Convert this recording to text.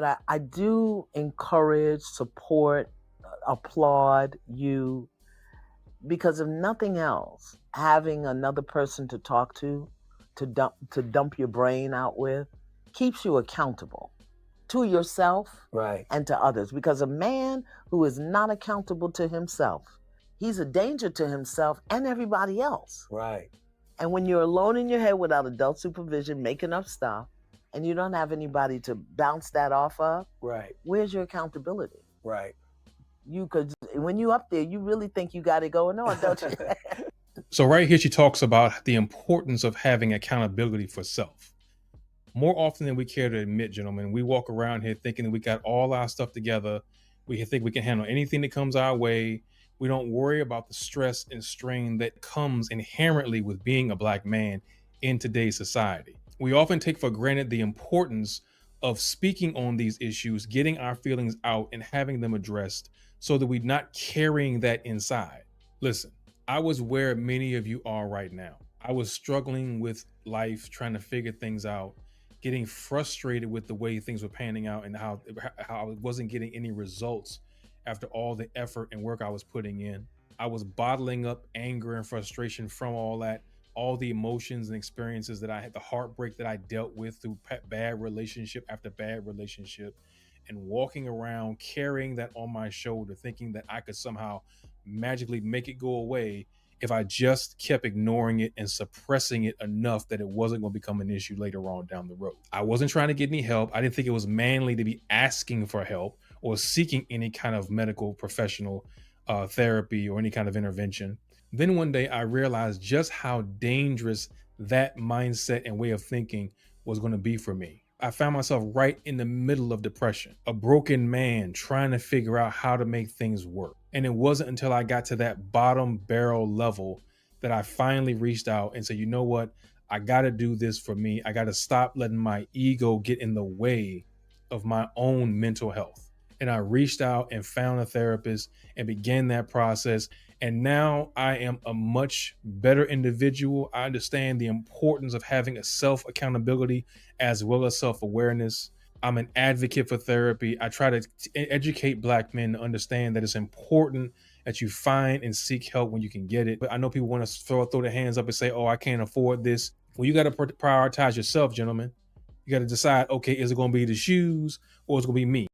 But I do encourage, support, applaud you, because if nothing else, having another person to talk to dump your brain out with, keeps you accountable to yourself Right. and to others. Because a man who is not accountable to himself, he's a danger to himself and everybody else. Right. And when you're alone in your head without adult supervision, making up stuff, and you don't have anybody to bounce that off of, Right. where's your accountability? Right. You could, when you up there, you really think you got it going on, don't you? So right here, she talks about the importance of having accountability for self. More often than we care to admit, gentlemen, we walk around here thinking that we got all our stuff together. We think we can handle anything that comes our way. We don't worry about the stress and strain that comes inherently with being a Black man in today's society. We often take for granted the importance of speaking on these issues, getting our feelings out and having them addressed so that we're not carrying that inside. Listen, I was where many of you are right now. I was struggling with life, trying to figure things out, getting frustrated with the way things were panning out and how I wasn't getting any results after all the effort and work I was putting in. I was bottling up anger and frustration from all that, all the emotions and experiences that I had, the heartbreak that I dealt with through bad relationship after bad relationship, and walking around carrying that on my shoulder, thinking that I could somehow magically make it go away if I just kept ignoring it and suppressing it enough that it wasn't going to become an issue later on down the road. I wasn't trying to get any help. I didn't think it was manly to be asking for help or seeking any kind of medical professional therapy or any kind of intervention. Then one day I realized just how dangerous that mindset and way of thinking was going to be for me. I found myself right in the middle of depression, a broken man trying to figure out how to make things work. And it wasn't until I got to that bottom barrel level that I finally reached out and said, you know what? I got to do this for me. I got to stop letting my ego get in the way of my own mental health. And I reached out and found a therapist and began that process. And now I am a much better individual. I understand the importance of having a self-accountability as well as self-awareness. I'm an advocate for therapy. I try to educate Black men to understand that it's important that you find and seek help when you can get it. But I know people want to throw their hands up and say, oh, I can't afford this. Well, you got to prioritize yourself, gentlemen. You got to decide, okay, is it going to be the shoes or is it going to be me?